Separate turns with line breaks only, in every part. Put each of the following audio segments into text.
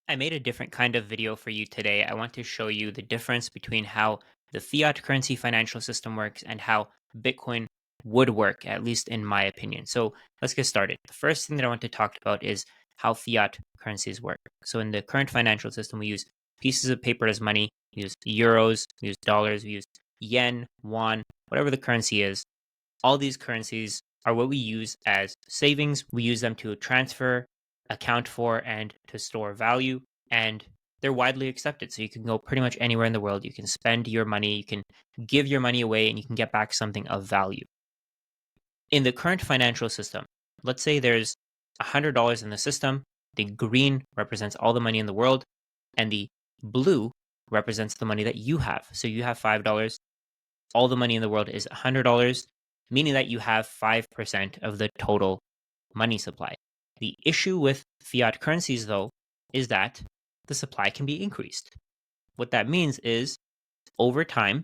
I made a different kind of video for you today. I want to show you the difference between how the fiat currency financial system works and how Bitcoin would work, at least in my opinion. So let's get started. The first thing that I want to talk about is how fiat currencies work. So in the current financial system, we use pieces of paper as money, we use euros, we use dollars, we use yen, won, whatever the currency is. All these currencies are what we use as savings. We use them to transfer, account for, and to store value. And they're widely accepted. So you can go pretty much anywhere in the world. You can spend your money, you can give your money away, and you can get back something of value. In the current financial system, let's say there's $100 in the system. The green represents all the money in the world, and the blue represents the money that you have. So you have $5. All the money in the world is $100, meaning that you have 5% of the total money supply. The issue with fiat currencies, though, is that the supply can be increased. What that means is, over time,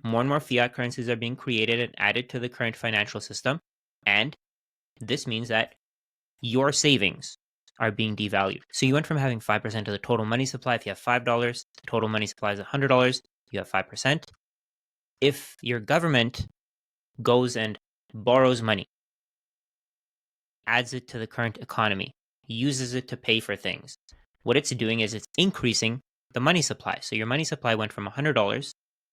more and more fiat currencies are being created and added to the current financial system, and this means that your savings are being devalued. So you went from having 5% of the total money supply. If you have $5, the total money supply is $100, you have 5%. If your government goes and borrows money, adds it to the current economy, uses it to pay for things, what it's doing is it's increasing the money supply. So your money supply went from $100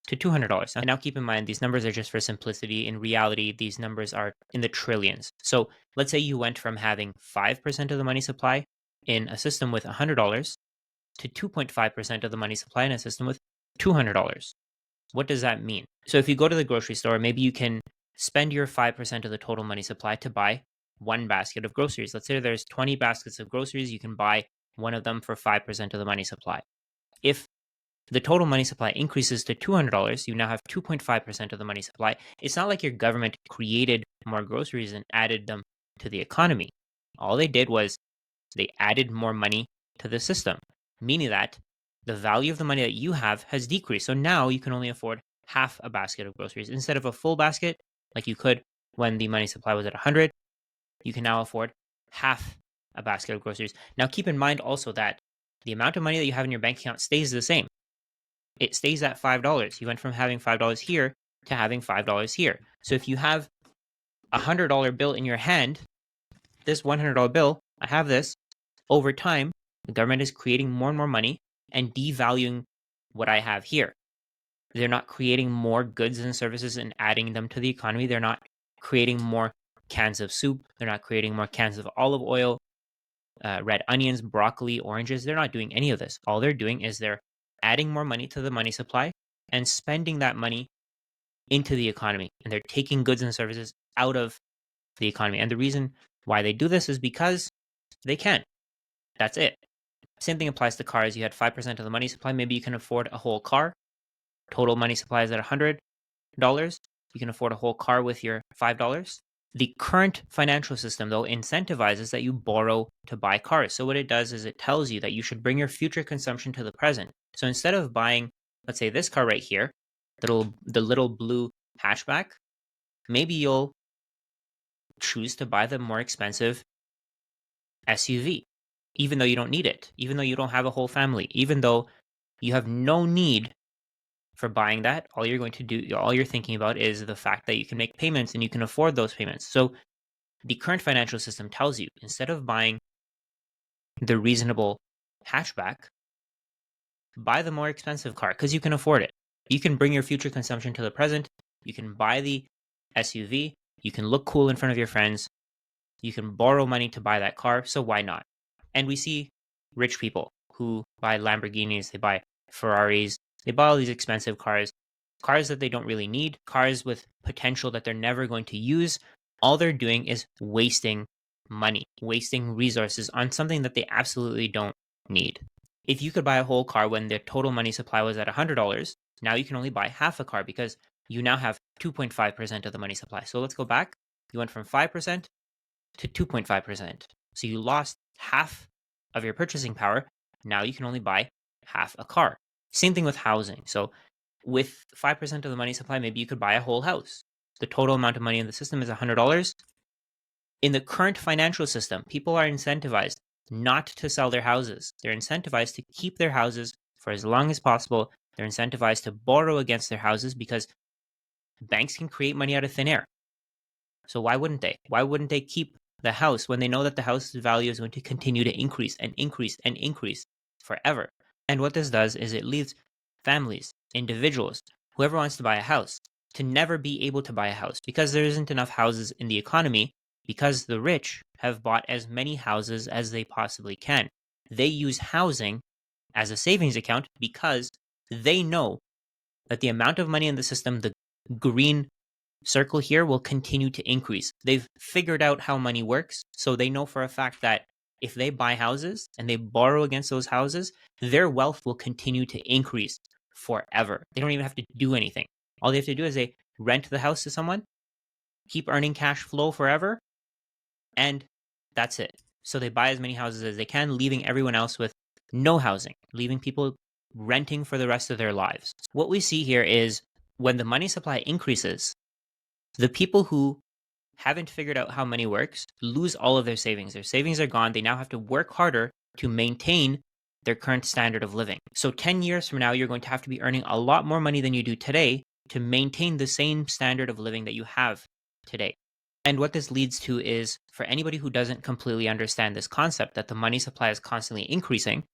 to $200. And now keep in mind, these numbers are just for simplicity. In reality, these numbers are in the trillions. So let's say you went from having 5% of the money supply in a system with $100 to 2.5% of the money supply in a system with $200. What does that mean? So if you go to the grocery store, maybe you can spend your 5% of the total money supply to buy one basket of groceries. Let's say there's 20 baskets of groceries. You can buy one of them for 5% of the money supply. If the total money supply increases to $200, you now have 2.5% of the money supply. It's not like your government created more groceries and added them to the economy. All they did was they added more money to the system, meaning that the value of the money that you have has decreased. So now you can only afford half a basket of groceries instead of a full basket, like you could when the money supply was at 100. You can now afford half a basket of groceries. Now, keep in mind also that the amount of money that you have in your bank account stays the same. It stays at $5. You went from having $5 here to having $5 here. So if you have a $100 bill in your hand, this $100 bill, I have this, over time, the government is creating more and more money and devaluing what I have here. They're not creating more goods and services and adding them to the economy. They're not creating more cans of soup. They're not creating more cans of olive oil, red onions, broccoli, oranges. They're not doing any of this. All they're doing is they're adding more money to the money supply and spending that money into the economy. And they're taking goods and services out of the economy. And the reason why they do this is because they can. That's it. Same thing applies to cars. You had 5% of the money supply. Maybe you can afford a whole car. Total money supply is at $100. You can afford a whole car with your $5. The current financial system, though, incentivizes that you borrow to buy cars. So what it does is it tells you that you should bring your future consumption to the present. So instead of buying, let's say, this car right here, the little blue hatchback, maybe you'll choose to buy the more expensive SUV, even though you don't need it, even though you don't have a whole family, even though you have no need for buying that. All you're going to do, all you're thinking about is the fact that you can make payments and you can afford those payments. So the current financial system tells you, instead of buying the reasonable hatchback, buy the more expensive car because you can afford it. You can bring your future consumption to the present. You can buy the SUV. You can look cool in front of your friends. You can borrow money to buy that car. So why not? And we see rich people who buy Lamborghinis, they buy Ferraris, they buy all these expensive cars, cars that they don't really need, cars with potential that they're never going to use. All they're doing is wasting money, wasting resources on something that they absolutely don't need. If you could buy a whole car when the total money supply was at $100, now you can only buy half a car because you now have 2.5% of the money supply. So let's go back. You went from 5% to 2.5%. So you lost half of your purchasing power. Now you can only buy half a car. Same thing with housing. So with 5% of the money supply, maybe you could buy a whole house. The total amount of money in the system is $100. In the current financial system, people are incentivized not to sell their houses. They're incentivized to keep their houses for as long as possible. They're incentivized to borrow against their houses because banks can create money out of thin air. So why wouldn't they? Why wouldn't they keep the house when they know that the house's value is going to continue to increase and increase and increase forever? And what this does is it leaves families, individuals, whoever wants to buy a house, to never be able to buy a house because there isn't enough houses in the economy, because the rich have bought as many houses as they possibly can. They use housing as a savings account because they know that the amount of money in the system, the green circle here, will continue to increase. They've figured out how money works, so they know for a fact that if they buy houses and they borrow against those houses, their wealth will continue to increase forever. They don't even have to do anything. All they have to do is they rent the house to someone, keep earning cash flow forever, and that's it. So they buy as many houses as they can, leaving everyone else with no housing, leaving people renting for the rest of their lives. What we see here is when the money supply increases, the people who haven't figured out how money works lose all of their savings. Their savings are gone. They now have to work harder to maintain their current standard of living. So 10 years from now, you're going to have to be earning a lot more money than you do today to maintain the same standard of living that you have today. And what this leads to is, for anybody who doesn't completely understand this concept that the money supply is constantly increasing,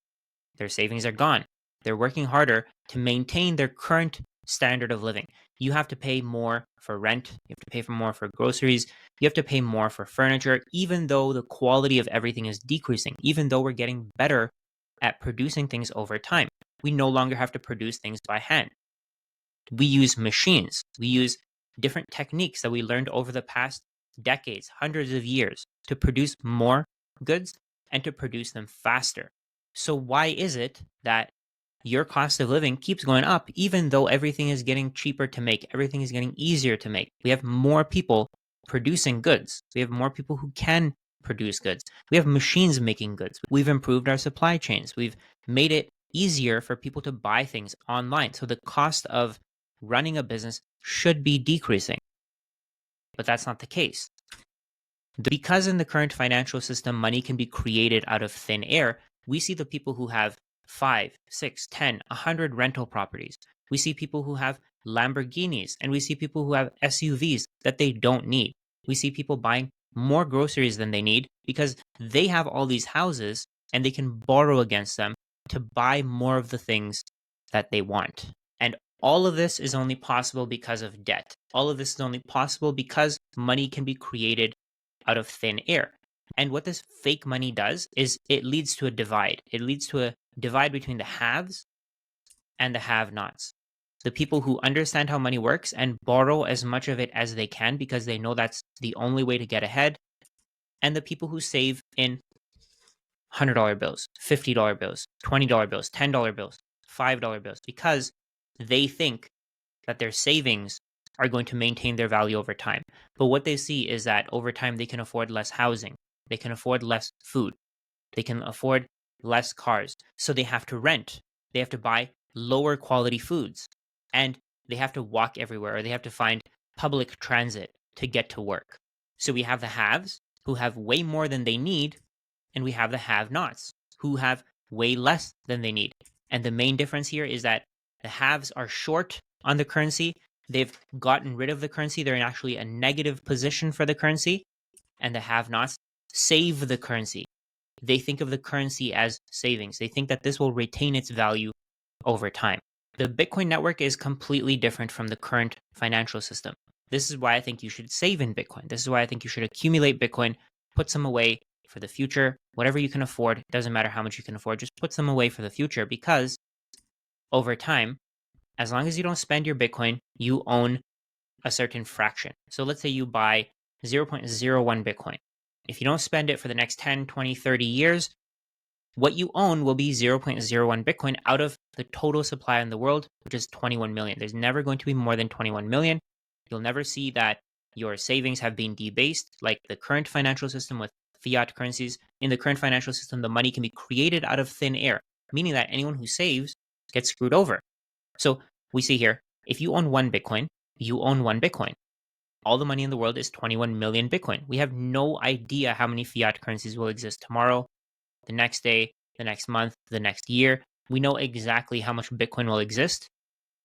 their savings are gone. They're working harder to maintain their current standard of living. You have to pay more for rent. You have to pay for more for groceries. You have to pay more for furniture, even though the quality of everything is decreasing, even though we're getting better at producing things over time. We no longer have to produce things by hand. We use machines. We use different techniques that we learned over the past decades, hundreds of years, to produce more goods and to produce them faster. So why is it that your cost of living keeps going up even though everything is getting cheaper to make, everything is getting easier to make? We have more people producing goods. We have more people who can produce goods. We have machines making goods. We've improved our supply chains. We've made it easier for people to buy things online. So the cost of running a business should be decreasing. But that's not the case. Because in the current financial system, money can be created out of thin air, we see the people who have 5, 6, 10, 100 rental properties. We see people who have Lamborghinis, and we see people who have SUVs that they don't need. We see people buying more groceries than they need because they have all these houses and they can borrow against them to buy more of the things that they want. And all of this is only possible because of debt. All of this is only possible because money can be created out of thin air. And what this fake money does is it leads to a divide. It leads to a divide between the haves and the have-nots. The people who understand how money works and borrow as much of it as they can because they know that's the only way to get ahead. And the people who save in $100 bills, $50 bills, $20 bills, $10 bills, $5 bills, because they think that their savings are going to maintain their value over time. But what they see is that over time they can afford less housing, they can afford less food, they can afford less cars. So they have to rent, they have to buy lower quality foods, and they have to walk everywhere, or they have to find public transit to get to work. So we have the haves who have way more than they need, and we have the have-nots who have way less than they need. And the main difference here is that the haves are short on the currency. They've gotten rid of the currency. They're in actually a negative position for the currency. And the have-nots save the currency. They think of the currency as savings. They think that this will retain its value over time. The Bitcoin network is completely different from the current financial system. This is why I think you should save in Bitcoin. This is why I think you should accumulate Bitcoin, put some away for the future, whatever you can afford. Doesn't matter how much you can afford, just put some away for the future, because over time, as long as you don't spend your Bitcoin, you own a certain fraction. So let's say you buy 0.01 Bitcoin. If you don't spend it for the next 10, 20, 30 years, what you own will be 0.01 Bitcoin out of the total supply in the world, which is 21 million. There's never going to be more than 21 million. You'll never see that your savings have been debased like the current financial system with fiat currencies. In the current financial system, the money can be created out of thin air, meaning that anyone who saves gets screwed over. So we see here, if you own 1 Bitcoin, you own 1 Bitcoin. All the money in the world is 21 million Bitcoin. We have no idea how many fiat currencies will exist tomorrow the next day, the next month, the next year. We know exactly how much Bitcoin will exist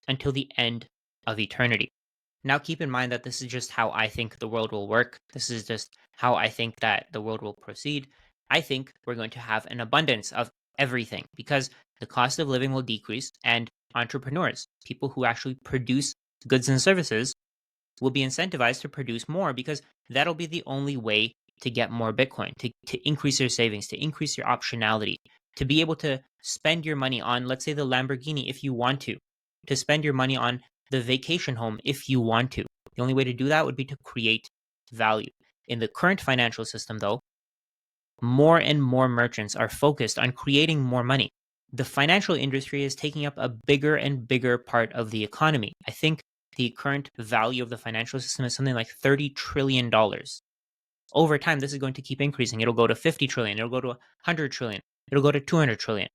until the end of eternity. Now, keep in mind that this is just how I think the world will work. This is just how I think that the world will proceed. I think we're going to have an abundance of everything because the cost of living will decrease, and entrepreneurs, people who actually produce goods and services, will be incentivized to produce more because that'll be the only way to get more Bitcoin, to increase your savings, to increase your optionality, to be able to spend your money on, let's say, the Lamborghini if you want to spend your money on the vacation home if you want to. The only way to do that would be to create value. In the current financial system, though, more and more merchants are focused on creating more money. The financial industry is taking up a bigger and bigger part of the economy. I think the current value of the financial system is something like $30 trillion. Over time, this is going to keep increasing. It'll go to 50 trillion, it'll go to 100 trillion, it'll go to 200 trillion.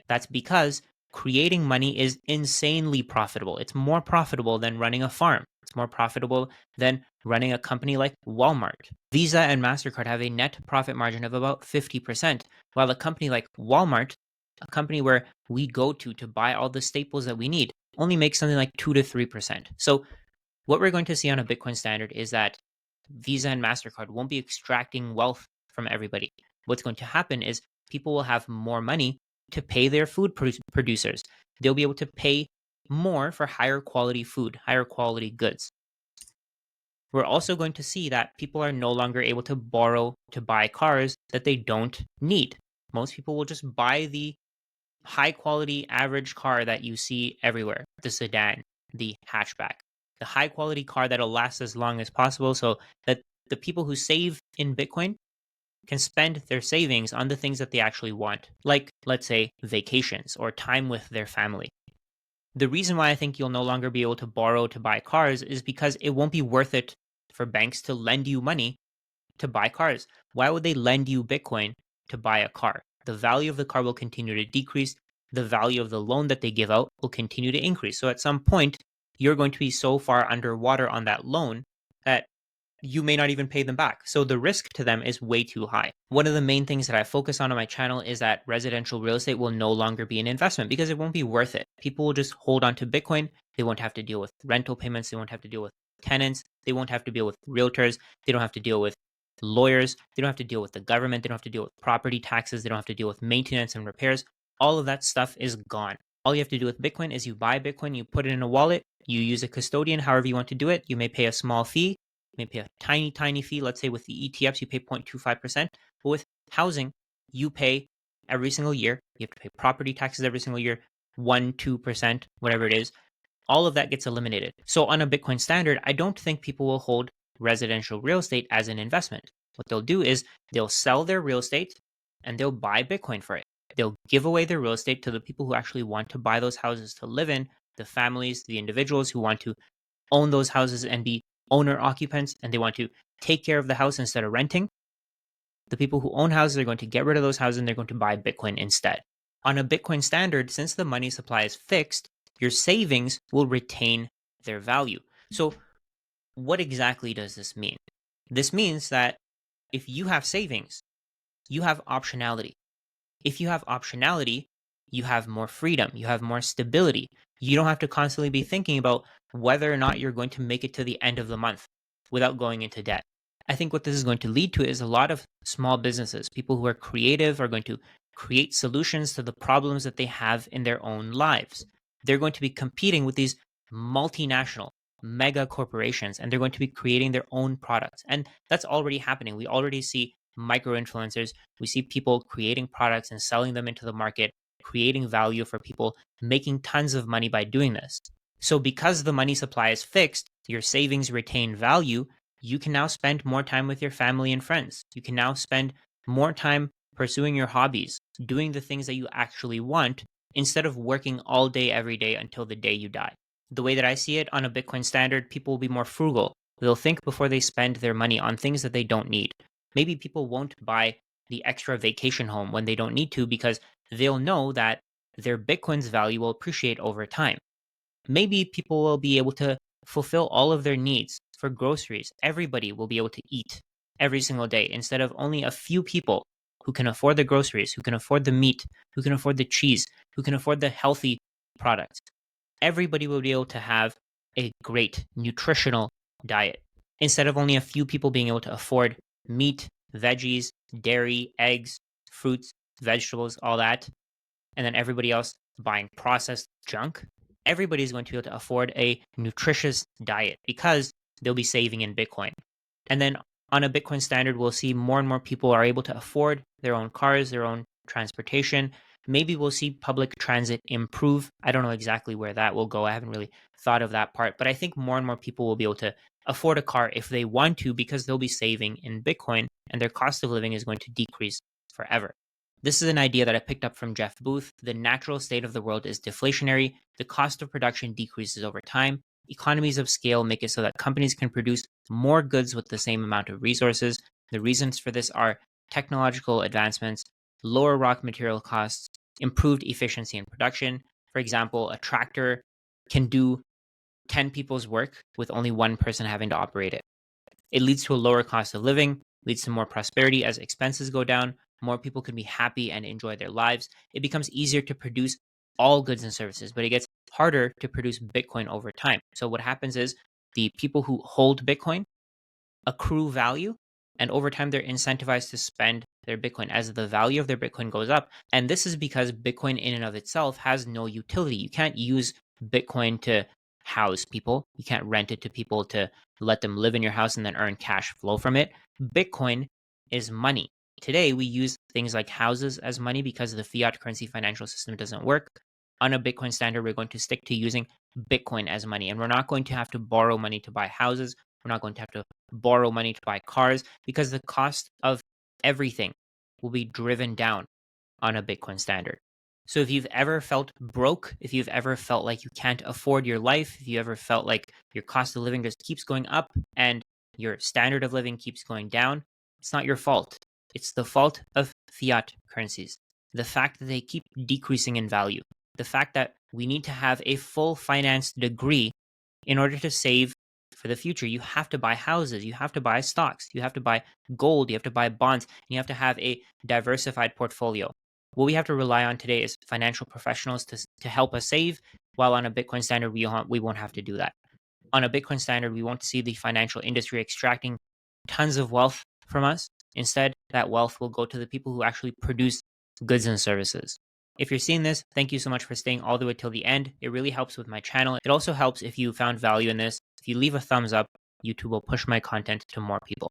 That's because creating money is insanely profitable. It's more profitable than running a farm. It's more profitable than running a company like Walmart. Visa and MasterCard have a net profit margin of about 50%, while a company like Walmart, a company where we go to buy all the staples that we need, only makes something like 2 to 3%. So what we're going to see on a Bitcoin standard is that Visa and MasterCard won't be extracting wealth from everybody. What's going to happen is people will have more money to pay their food producers. They'll be able to pay more for higher quality food, higher quality goods. We're also going to see that people are no longer able to borrow to buy cars that they don't need. Most people will just buy the high quality average car that you see everywhere, the sedan, the hatchback, the high quality car that'll last as long as possible so that the people who save in Bitcoin can spend their savings on the things that they actually want, like, let's say, vacations or time with their family. The reason why I think you'll no longer be able to borrow to buy cars is because it won't be worth it for banks to lend you money to buy cars. Why would they lend you Bitcoin to buy a car? The value of the car will continue to decrease. The value of the loan that they give out will continue to increase. So at some point, you're going to be so far underwater on that loan that you may not even pay them back. So the risk to them is way too high. One of the main things that I focus on my channel is that residential real estate will no longer be an investment because it won't be worth it. People will just hold on to Bitcoin. They won't have to deal with rental payments. They won't have to deal with tenants. They won't have to deal with realtors. They don't have to deal with lawyers. They don't have to deal with the government. They don't have to deal with property taxes. They don't have to deal with maintenance and repairs. All of that stuff is gone. All you have to do with Bitcoin is you buy Bitcoin, you put it in a wallet, you use a custodian, however you want to do it. You may pay a small fee. You may pay a tiny, tiny fee. Let's say with the ETFs, you pay 0.25%. But with housing, you pay every single year. You have to pay property taxes every single year, 1%, 2%, whatever it is. All of that gets eliminated. So on a Bitcoin standard, I don't think people will hold residential real estate as an investment. What they'll do is they'll sell their real estate and they'll buy Bitcoin for it. They'll give away their real estate to the people who actually want to buy those houses to live in, the families, the individuals who want to own those houses and be owner occupants, and they want to take care of the house instead of renting. The people who own houses are going to get rid of those houses and they're going to buy Bitcoin instead. On a Bitcoin standard, since the money supply is fixed, your savings will retain their value. So what exactly does this mean? This means that if you have savings, you have optionality. If you have optionality, you have more freedom, you have more stability. You don't have to constantly be thinking about whether or not you're going to make it to the end of the month without going into debt. I think what this is going to lead to is a lot of small businesses, people who are creative are going to create solutions to the problems that they have in their own lives. They're going to be competing with these multinational mega corporations and they're going to be creating their own products. And that's already happening. We already see micro influencers. We see people creating products and selling them into the market, creating value for people, making tons of money by doing this. So because the money supply is fixed, your savings retain value, you can now spend more time with your family and friends. You can now spend more time pursuing your hobbies, doing the things that you actually want, instead of working all day, every day until the day you die. The way that I see it on a Bitcoin standard, people will be more frugal. They'll think before they spend their money on things that they don't need. Maybe people won't buy the extra vacation home when they don't need to because they'll know that their Bitcoin's value will appreciate over time. Maybe people will be able to fulfill all of their needs for groceries. Everybody will be able to eat every single day instead of only a few people who can afford the groceries, who can afford the meat, who can afford the cheese, who can afford the healthy products. Everybody will be able to have a great nutritional diet instead of only a few people being able to afford meat, veggies, dairy, eggs, fruits, vegetables, all that, and then everybody else buying processed junk. Everybody's going to be able to afford a nutritious diet because they'll be saving in Bitcoin. And then on a Bitcoin standard, we'll see more and more people are able to afford their own cars, their own transportation. Maybe we'll see public transit improve. I don't know exactly where that will go. I haven't really thought of that part, but I think more and more people will be able to afford a car if they want to because they'll be saving in Bitcoin and their cost of living is going to decrease forever. This is an idea that I picked up from Jeff Booth. The natural state of the world is deflationary. The cost of production decreases over time. Economies of scale make it so that companies can produce more goods with the same amount of resources. The reasons for this are technological advancements, lower raw material costs, improved efficiency in production. For example, a tractor can do 10 people's work with only one person having to operate it. It leads to a lower cost of living, leads to more prosperity as expenses go down, more people can be happy and enjoy their lives. It becomes easier to produce all goods and services, but it gets harder to produce Bitcoin over time. So what happens is the people who hold Bitcoin accrue value, and over time they're incentivized to spend their Bitcoin as the value of their Bitcoin goes up. And this is because Bitcoin in and of itself has no utility. You can't use Bitcoin to house people. You can't rent it to people to let them live in your house and then earn cash flow from it. Bitcoin is money. Today, we use things like houses as money because the fiat currency financial system doesn't work. On a Bitcoin standard, we're going to stick to using Bitcoin as money, and we're not going to have to borrow money to buy houses. We're not going to have to borrow money to buy cars because the cost of everything will be driven down on a Bitcoin standard. So if you've ever felt broke, if you've ever felt like you can't afford your life, if you ever felt like your cost of living just keeps going up and your standard of living keeps going down, it's not your fault. It's the fault of fiat currencies. The fact that they keep decreasing in value. The fact that we need to have a full finance degree in order to save for the future. You have to buy houses, you have to buy stocks, you have to buy gold, you have to buy bonds, and you have to have a diversified portfolio. What we have to rely on today is financial professionals to help us save, while on a Bitcoin standard, we won't have to do that. On a Bitcoin standard, we won't see the financial industry extracting tons of wealth from us. Instead, that wealth will go to the people who actually produce goods and services. If you're seeing this, thank you so much for staying all the way till the end. It really helps with my channel. It also helps if you found value in this. If you leave a thumbs up, YouTube will push my content to more people.